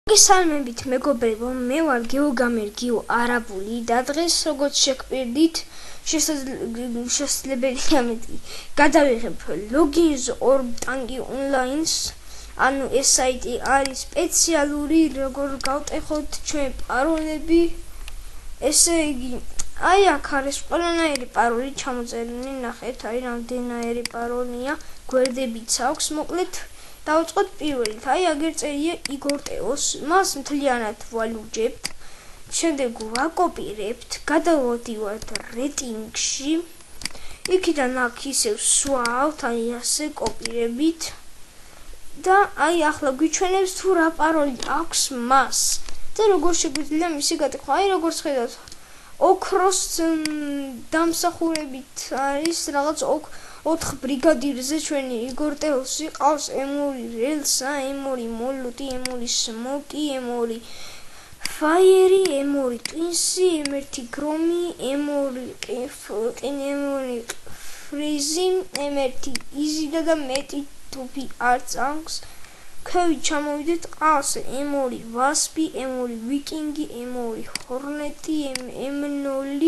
მოგესალმებით მეგობრებო, მე ვარ გეოგამერგიო არაბული და დღეს როგორც შეგპირდით შესაძლებელია გადავიღებ ლოგინს ორბტანგი ონლაინს. ანუ ეს საიტი არის სპეციალური, როგორ გავტეხოთ ჩვენ პაროლები. ესე იგი, აი აქ არის ყველანაირი პაროლი ჩამოწერილი, ნახეთ, აი რამდენაირი პაროლია, გვერდებიც აქვს, მოკლედ დავწყოთ პირველით. აი აგერ წერია იგორ ტეოს, მას მთლიანად ვალუჯებთ, შემდეგ ვაკოპირებთ, გადავოდივართ რეტინგში, იქიდან აქ ისევ სვავთ, აი ასე კოპირებით და აი ახლა გვიჩვენებს თუ რა პაროლი აქვს მას. და როგორ შეგვიძლია მისი გატეხვა, აი როგორც ხედავთ, ოქროს დამსახურებით არის რაღაც 4 ბრიგადირზე ჩვენი იგორ ტეოსი ყავს M2 რელსა, M2 მოლუტი, M2 სმოკი, M2 ფაიერი, M2 ტვინსი, M1 გრომი, M2 ფრიზი, M1 იზიდა და მეტი თუფი არც აქვს. ქვევით ჩამოვიდეთ, ყავს M2 ვასპი, M2 ვიკინგი, M2 ჰორნეტი, M0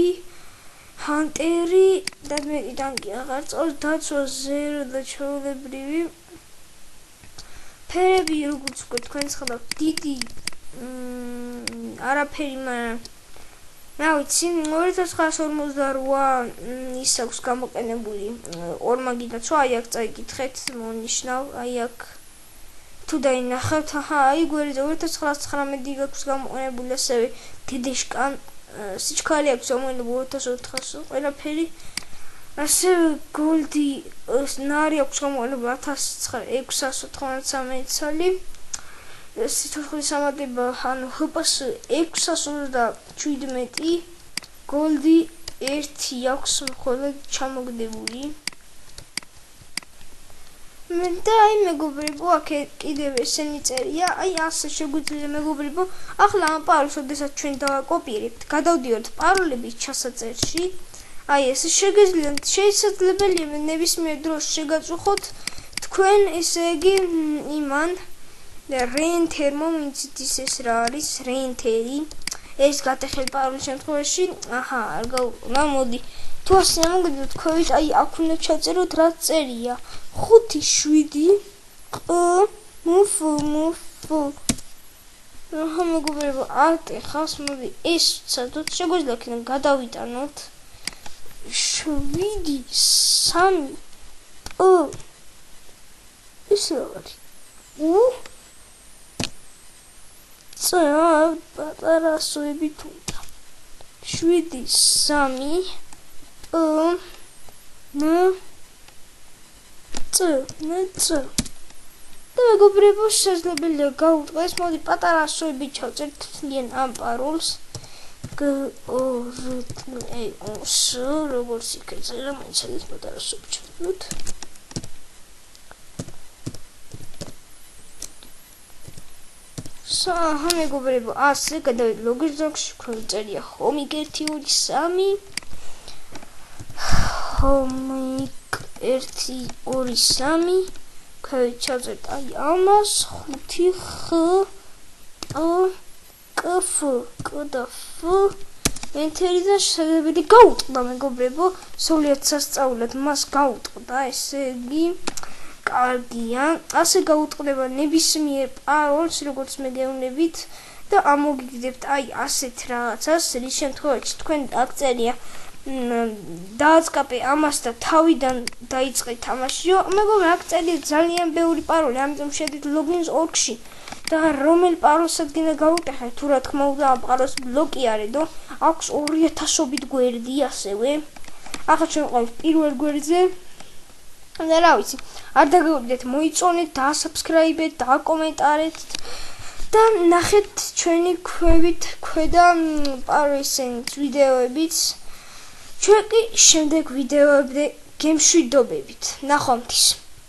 ჰანტერი და მეტი ტანკი აღარ წავს, დაცვა 0 და ჩვეულებრივი. ფერები როგორც უკვე თქვენს ხედავთ, დიდი არაფერი, მაგრამ რა ვიცი, 2948 ის აქვს გამოყენებული ორმაგი დაცვა, აი აქ წაიკითხეთ, მონიშნავ, აი აქ თუ დაინახავთ, აი გვერდზე 2919 აქვს გამოყენებული, ასევე დედეშკან სიჩქარე აქვს გამოყენებული 2400 ყველაფერი, ასევე გოლდი ნარი აქვს გამოყენებული 1693 წელი, სიცოცხლის ამატება, ანუ ჰპს 627, გოლდი 1 აქვს მხოლოდ ჩამოგდებული. და აი მეგობრებო, აქ კიდევ ესენი წერია, აი ასე შეგვიძლია მეგობრებო, ახლა ამ პაროლს ოდესაც ჩვენ დავაკოპირებთ, გადავდივართ პაროლების ჩასაწერში, აი ეს შესაძლებელია ნებისმიერ დროს შეგაწუხოთ თქვენ, ესე იგი იმან რეინთერ მომიცით ის რა არის რეინთერი, ეს გატეხილ პაროლის შემთხვევაში, არ გავუყურა, მოდი თუ ასე ამოგდოთ ქვევით, აი აქ უნდა ჩაწეროთ რა წერია 5-7 მუფ მეგობრებო, ატეხავს, მოდი ეს ვცადოთ, შეგვიძლია აქედან გადავიტანოთ 7-3 ის რა არის პატარა ასოები თუნდა 7-3 და მეგობრებო, შესაძლებელია გაუტყეს, მოდი პატარა ასოები ჩავწერთ თლიან ამ პაროლს როგორც იქეწერა, მაინც არის პატარა ასოები ჩავწერთ. მეგობრებო, ასე გადავიდეთ ლოგის ზოგში, ქვევით წერია ჰომიკ 1-2-3, ჰომიკ 1-2-3, ქვევით ჩავწერთ აი ამას 5-ხ-ყ-კ-ფ, კ და ფ, ენთერიდან შესაძლებელი გაუტყდა მეგობრებო, სულიად სასწაულად მას გაუტყდა, ესე იგი კარგია, ასე გაუტყდება ნებისმიერ პაროლს, როგორც მე გეუბნებით და ამოგიგდებთ აი ასეთ რაღაცას, რის შემთხვევაში თქვენ აქ წერია დააწყაპე ამას და თავიდან დაიწყე თამაშიო, მეგობრებო, აქ წერია ძალიან ბევრი პაროლი, ამიტომ შედით ლოგინს ორგში და რომელ პაროლსაც გინდა გავუტეხეთ, თუ რა თქმა უნდა ამ პაროლს ბლოკი არედო, აქვს 2000-ობით გვერდი ასევე. ახლა ჩვენ ვიყავით პირველ გვერდზე. და რა ვიცი, არ დაგეუბნეთ, მოიწონეთ, დაასაბსკრაიბეთ, დააკომენტარეთ და ნახეთ ჩვენი ქვევით ქვედა პაროლისენით ვიდეოებიც. ჩვენ კი შემდეგ ვიდეოებზე გემშვიდობებით. ნახვამდის.